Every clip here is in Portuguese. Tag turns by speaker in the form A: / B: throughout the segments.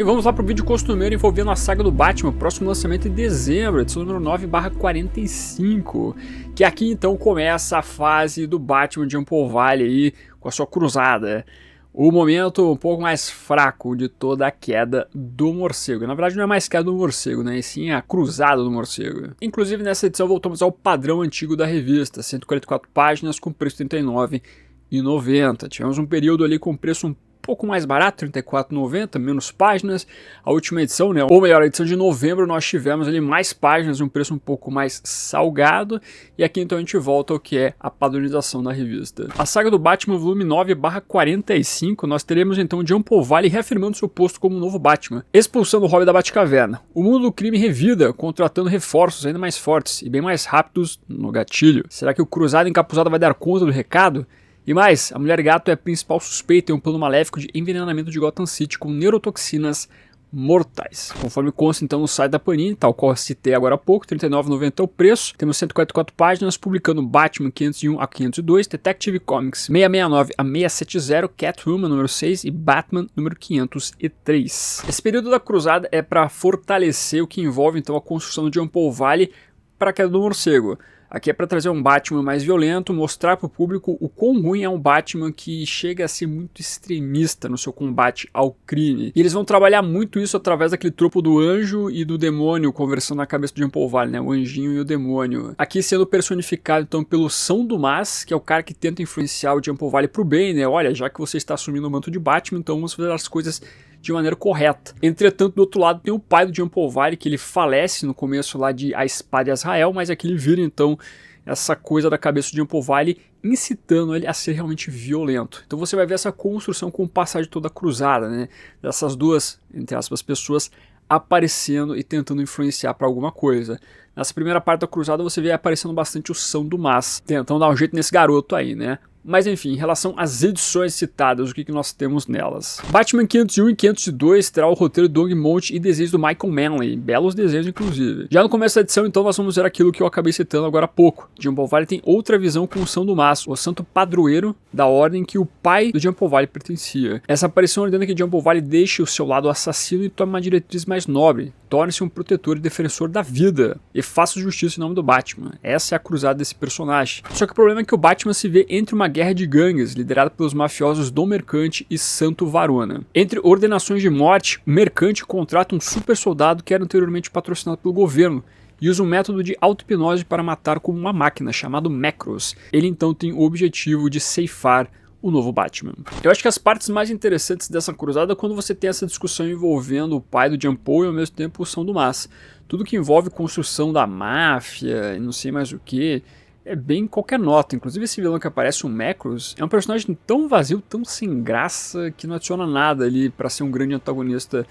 A: E vamos lá para o vídeo costumeiro envolvendo a saga do Batman, próximo lançamento em dezembro, edição número 9/45, que aqui então começa a fase do Batman de Jean-Paul Valley aí, com a sua cruzada. O momento um pouco mais fraco de toda a queda do morcego. Na verdade não é mais queda do morcego, né? E sim a cruzada do morcego. Inclusive nessa edição voltamos ao padrão antigo da revista, 144 páginas com preço R$ 39,90. Tivemos um período ali com preço um pouco mais barato, R$ 34,90, menos páginas. A última edição, né, ou melhor, a edição de novembro, nós tivemos ali mais páginas e um preço um pouco mais salgado. E aqui então a gente volta ao que é a padronização da revista. A saga do Batman volume 9/45, nós teremos então Jean-Paul Valley reafirmando seu posto como novo Batman, expulsando o Robin da Batcaverna. O mundo do crime revida, contratando reforços ainda mais fortes e bem mais rápidos no gatilho. Será que o Cruzado Encapuzado vai dar conta do recado? E mais, a Mulher Gato é a principal suspeita em um plano maléfico de envenenamento de Gotham City com neurotoxinas mortais. Conforme consta então no site da Panini, tal qual citei agora há pouco, R$ 39,90 é o preço. Temos 144 páginas, publicando Batman 501 a 502, Detective Comics 669 a 670, Catwoman número 6 e Batman número 503. Esse período da cruzada é para fortalecer o que envolve então a construção de Jean-Paul Valley para a queda do morcego. Aqui é para trazer um Batman mais violento, mostrar para o público o quão ruim é um Batman que chega a ser muito extremista no seu combate ao crime. E eles vão trabalhar muito isso através daquele tropo do anjo e do demônio conversando na cabeça do Jean-Paul Valley, né? O anjinho e o demônio. Aqui sendo personificado então pelo São Dumas, que é o cara que tenta influenciar o Jean-Paul Valley pro bem, né? Olha, já que você está assumindo o manto de Batman, então vamos fazer as coisas de maneira correta. Entretanto, do outro lado tem o pai do Jean-Paul Valley, que ele falece no começo lá de A Espada de Azrael, mas aqui ele vira então essa coisa da cabeça do Jean-Paul Valley, incitando ele a ser realmente violento. Então você vai ver essa construção com o passar de toda a cruzada, né? Dessas duas, entre aspas, pessoas aparecendo e tentando influenciar para alguma coisa. Nessa primeira parte da cruzada você vê aparecendo bastante o São Dumas, tentando dar um jeito nesse garoto aí, né? Mas enfim, em relação às edições citadas, o que nós temos nelas? Batman 501 e 502 terá o roteiro do Doug Moench e desenhos do Michael Manley, belos desenhos inclusive. Já no começo da edição então nós vamos ver aquilo que eu acabei citando agora há pouco. Jean-Paul Valley tem outra visão com o São Dumas, o santo padroeiro da ordem que o pai do Jean-Paul Valley pertencia. Essa aparição ordena que Jean-Paul Valley deixe o seu lado assassino e tome uma diretriz mais nobre, torne-se um protetor e defensor da vida e faça justiça em nome do Batman. Essa é a cruzada desse personagem. Só que o problema é que o Batman se vê entre uma guerra de gangues liderada pelos mafiosos Dom Mercante e Santo Varona. Entre ordenações de morte, o Mercante contrata um super soldado que era anteriormente patrocinado pelo governo e usa um método de auto-hipnose para matar como uma máquina chamado Macross. Ele então tem o objetivo de ceifar o novo Batman. Eu acho que as partes mais interessantes dessa cruzada é quando você tem essa discussão envolvendo o pai do Jean-Paul e ao mesmo tempo o São Dumas. Tudo que envolve construção da máfia e não sei mais o que, é bem qualquer nota. Inclusive esse vilão que aparece, o Macross, é um personagem tão vazio, tão sem graça, que não adiciona nada ali para ser um grande antagonista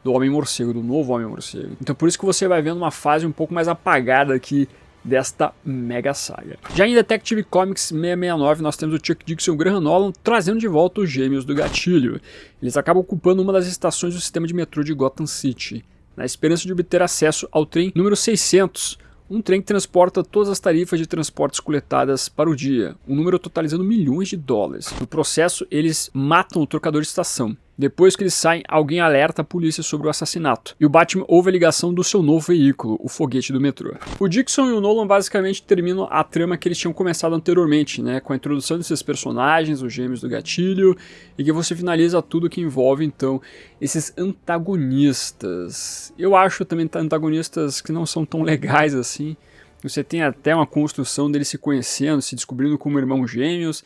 A: do Homem-Morcego, do novo Homem-Morcego. Então por isso que você vai vendo uma fase um pouco mais apagada aqui desta mega saga. Já em Detective Comics 669 nós temos o Chuck Dixon e o Graham Nolan trazendo de volta os gêmeos do gatilho. Eles acabam ocupando uma das estações do sistema de metrô de Gotham City, na esperança de obter acesso ao trem número 600, um trem que transporta todas as tarifas de transportes coletadas para o dia, um número totalizando milhões de dólares. No processo, eles matam o trocador de estação. Depois que eles saem, alguém alerta a polícia sobre o assassinato. E o Batman ouve a ligação do seu novo veículo, o foguete do metrô. O Dixon e o Nolan basicamente terminam a trama que eles tinham começado anteriormente, né? Com a introdução desses personagens, os gêmeos do gatilho, e que você finaliza tudo que envolve, então, esses antagonistas. Eu acho também antagonistas que não são tão legais assim. Você tem até uma construção deles se conhecendo, se descobrindo como irmãos gêmeos,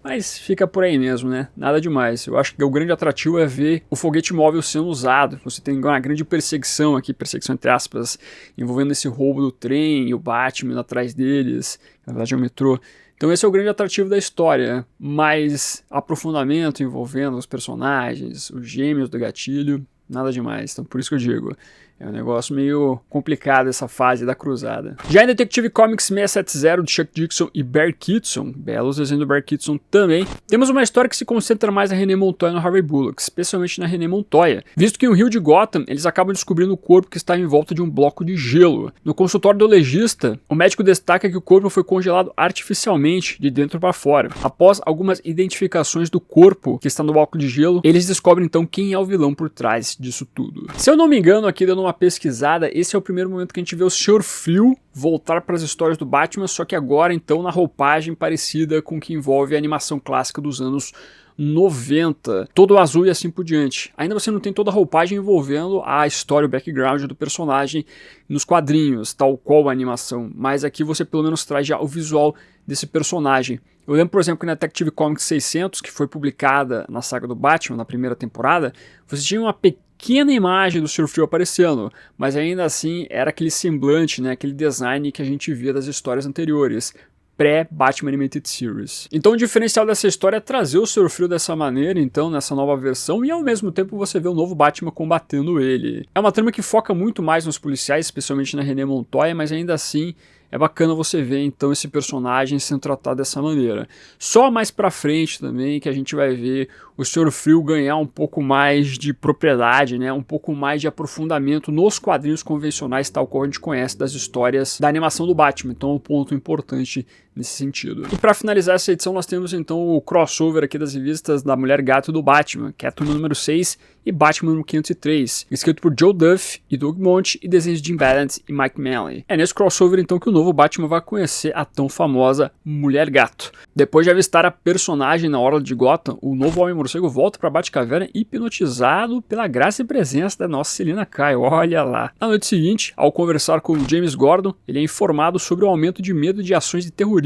A: mas fica por aí mesmo, né? Nada demais. Eu acho que o grande atrativo é ver o foguete móvel sendo usado. Você tem uma grande perseguição aqui, perseguição entre aspas, envolvendo esse roubo do trem e o Batman atrás deles. Na verdade é o metrô. Então esse é o grande atrativo da história. Mais aprofundamento envolvendo os personagens, os gêmeos do gatilho, nada demais. Então por isso que eu digo, é um negócio meio complicado essa fase da cruzada. Já em Detective Comics 670 de Chuck Dixon e Barry Kitson, belos desenhos do Barry Kitson também, temos uma história que se concentra mais na Renée Montoya e no Harvey Bullock, especialmente na Renée Montoya, visto que no rio de Gotham eles acabam descobrindo o corpo que está em volta de um bloco de gelo. No consultório do legista, o médico destaca que o corpo foi congelado artificialmente de dentro para fora. Após algumas identificações do corpo que está no bloco de gelo, eles descobrem então quem é o vilão por trás clímax disso tudo. Se eu não me engano, aqui dando uma pesquisada, esse é o primeiro momento que a gente vê o Sr. Phil voltar para as histórias do Batman, só que agora então na roupagem parecida com o que envolve a animação clássica dos anos 90, todo azul e assim por diante. Ainda você não tem toda a roupagem envolvendo a história, o background do personagem nos quadrinhos, tal qual a animação, mas aqui você pelo menos traz já o visual desse personagem. Eu lembro, por exemplo, que na Detective Comics 600, que foi publicada na saga do Batman, na primeira temporada, você tinha uma pequena imagem do Sr. Phil aparecendo, mas ainda assim era aquele semblante, né, aquele design que a gente via das histórias anteriores, pré-Batman Animated Series. Então o diferencial dessa história é trazer o Sr. Phil dessa maneira, então, nessa nova versão, e ao mesmo tempo você vê o novo Batman combatendo ele. É uma trama que foca muito mais nos policiais, especialmente na Renée Montoya, mas ainda assim é bacana você ver então esse personagem sendo tratado dessa maneira. Só mais pra frente também que a gente vai ver o Sr. Phil ganhar um pouco mais de propriedade, né? Um pouco mais de aprofundamento nos quadrinhos convencionais, tal qual a gente conhece das histórias da animação do Batman. Então é um ponto importante nesse sentido. E para finalizar essa edição nós temos então o crossover aqui das revistas da Mulher Gato e do Batman, Catwoman número 6 e Batman número 503, escrito por Joe Duff e Doug Monte e desenhos de Jim Ballant e Mike Manley. É nesse crossover então que o novo Batman vai conhecer a tão famosa Mulher Gato. Depois de avistar a personagem na Orla de Gotham, o novo Homem-Morcego volta para Batcaverna hipnotizado pela graça e presença da nossa Selina Kyle, olha lá. Na noite seguinte, ao conversar com o James Gordon, ele é informado sobre o aumento de medo de ações de terroristas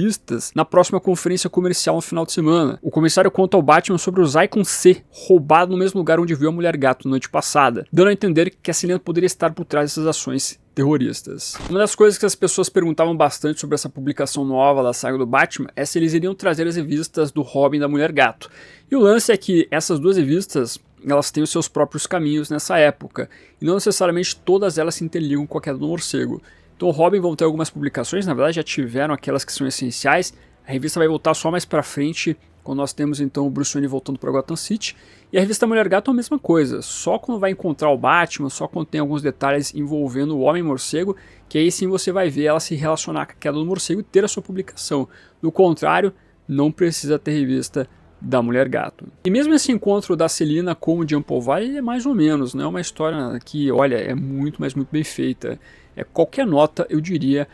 A: na próxima conferência comercial no final de semana. O comissário conta ao Batman sobre o Zyklon C, roubado no mesmo lugar onde viu a Mulher Gato na noite passada, dando a entender que a Selina poderia estar por trás dessas ações terroristas. Uma das coisas que as pessoas perguntavam bastante sobre essa publicação nova da saga do Batman é se eles iriam trazer as revistas do Robin e da Mulher Gato. E o lance é que essas duas revistas, elas têm os seus próprios caminhos nessa época, e não necessariamente todas elas se interligam com a Queda do Morcego. Então o Robin vão ter algumas publicações, na verdade já tiveram aquelas que são essenciais, a revista vai voltar só mais pra frente, quando nós temos então o Bruce Wayne voltando para Gotham City, e a revista Mulher Gato é a mesma coisa, só quando vai encontrar o Batman, só quando tem alguns detalhes envolvendo o Homem-Morcego, que aí sim você vai ver ela se relacionar com a Queda do Morcego e ter a sua publicação. Do contrário, não precisa ter revista da Mulher Gato. E mesmo esse encontro da Selina com o Jean Paul Valley é mais ou menos, não é uma história que, olha, é muito, mas muito bem feita. É qualquer nota, eu diria,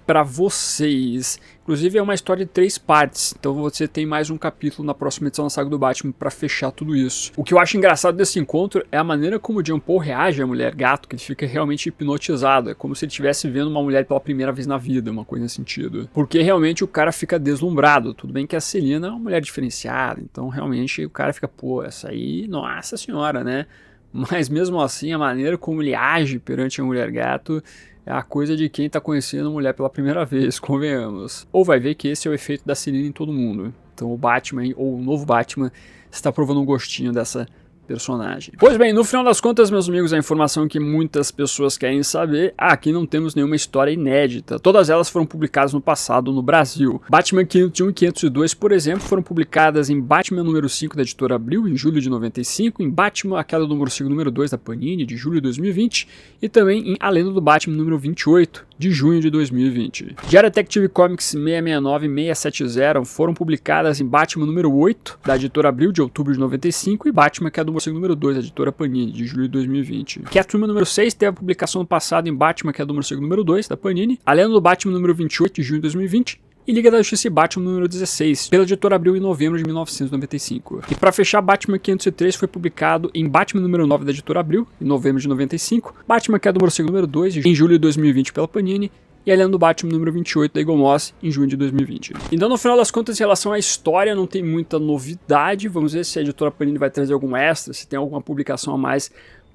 A: para vocês. Inclusive é uma história de 3 partes, então você tem mais um capítulo na próxima edição da saga do Batman para fechar tudo isso. O que eu acho engraçado desse encontro é a maneira como o Jean Paul reage à Mulher Gato, que ele fica realmente hipnotizado, é como se ele estivesse vendo uma mulher pela primeira vez na vida, uma coisa nesse sentido. Porque realmente o cara fica deslumbrado, tudo bem que a Selina é uma mulher diferenciada, então realmente o cara fica, pô, essa aí, nossa senhora, né? Mas mesmo assim a maneira como ele age perante a Mulher Gato é a coisa de quem tá conhecendo a mulher pela primeira vez, convenhamos. Ou vai ver que esse é o efeito da Selina em todo mundo. Então o Batman, ou o novo Batman, está provando um gostinho dessa personagem. Pois bem, no final das contas, meus amigos, a informação que muitas pessoas querem saber, aqui não temos nenhuma história inédita. Todas elas foram publicadas no passado no Brasil. Batman 501 e 502, por exemplo, foram publicadas em Batman número 5 da editora Abril, em julho de 95, em Batman A Queda do Morcego número 2 da Panini, de julho de 2020, e também em A Lenda do Batman número 28, de junho de 2020. Já Detective Comics 669 e 670 foram publicadas em Batman número 8, da editora Abril, de outubro de 95, e Batman A Queda do Morcego número 2, da editora Panini, de julho de 2020. Catwoman número 6 teve a publicação no passado em Batman A Queda do Morcego número 2, da Panini, A Lenda do Batman número 28, de junho de 2020, e Liga da Justiça e Batman número 16, pela editora Abril em novembro de 1995. E para fechar, Batman 503 foi publicado em Batman número 9 da editora Abril, em novembro de 95, Batman Queda do Morcego número 2, em julho de 2020 pela Panini, e a Lenda do Batman número 28 da Eagle Moss em junho de 2020. Então, no final das contas, em relação à história, não tem muita novidade. Vamos ver se a editora Panini vai trazer algum extra, se tem alguma publicação a mais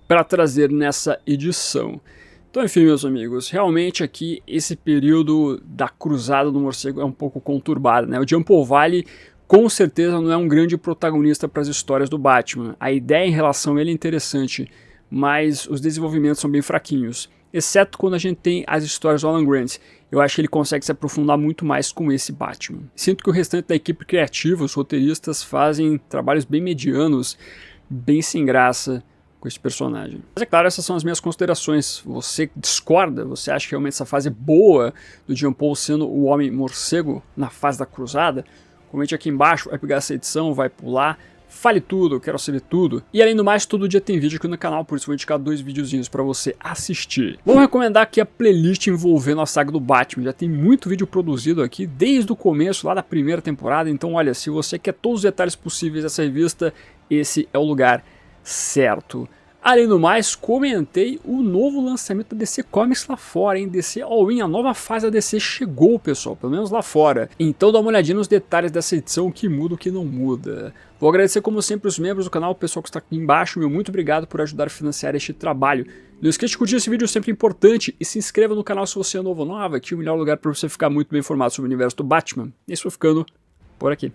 A: para trazer nessa edição. Então, enfim, meus amigos, realmente aqui esse período da Cruzada do Morcego é um pouco conturbado, né? O Jean Paul Valley com certeza não é um grande protagonista para as histórias do Batman. A ideia em relação a ele é interessante, mas os desenvolvimentos são bem fraquinhos. Exceto quando a gente tem as histórias do Alan Grant. Eu acho que ele consegue se aprofundar muito mais com esse Batman. Sinto que o restante da equipe criativa, os roteiristas, fazem trabalhos bem medianos, bem sem graça com esse personagem. Mas é claro, essas são as minhas considerações. Você discorda? Você acha que realmente essa fase boa do Jean Paul sendo o Homem-Morcego na fase da Cruzada? Comente aqui embaixo, vai pegar essa edição, vai pular. Fale tudo, eu quero saber tudo. E além do mais, todo dia tem vídeo aqui no canal, por isso vou indicar 2 videozinhos pra você assistir. Vou recomendar aqui a playlist envolvendo a saga do Batman. Já tem muito vídeo produzido aqui desde o começo, lá da primeira temporada. Então olha, se você quer todos os detalhes possíveis dessa revista, esse é o lugar certo. Além do mais, comentei o novo lançamento da DC Comics lá fora, hein? DC All-In, a nova fase da DC chegou, pessoal, pelo menos lá fora. Então dá uma olhadinha nos detalhes dessa edição, o que muda, o que não muda. Vou agradecer como sempre os membros do canal, o pessoal que está aqui embaixo, meu muito obrigado por ajudar a financiar este trabalho. Não esqueça de curtir esse vídeo, sempre importante, e se inscreva no canal se você é novo ou nova, aqui é o melhor lugar para você ficar muito bem informado sobre o universo do Batman. E isso foi ficando por aqui.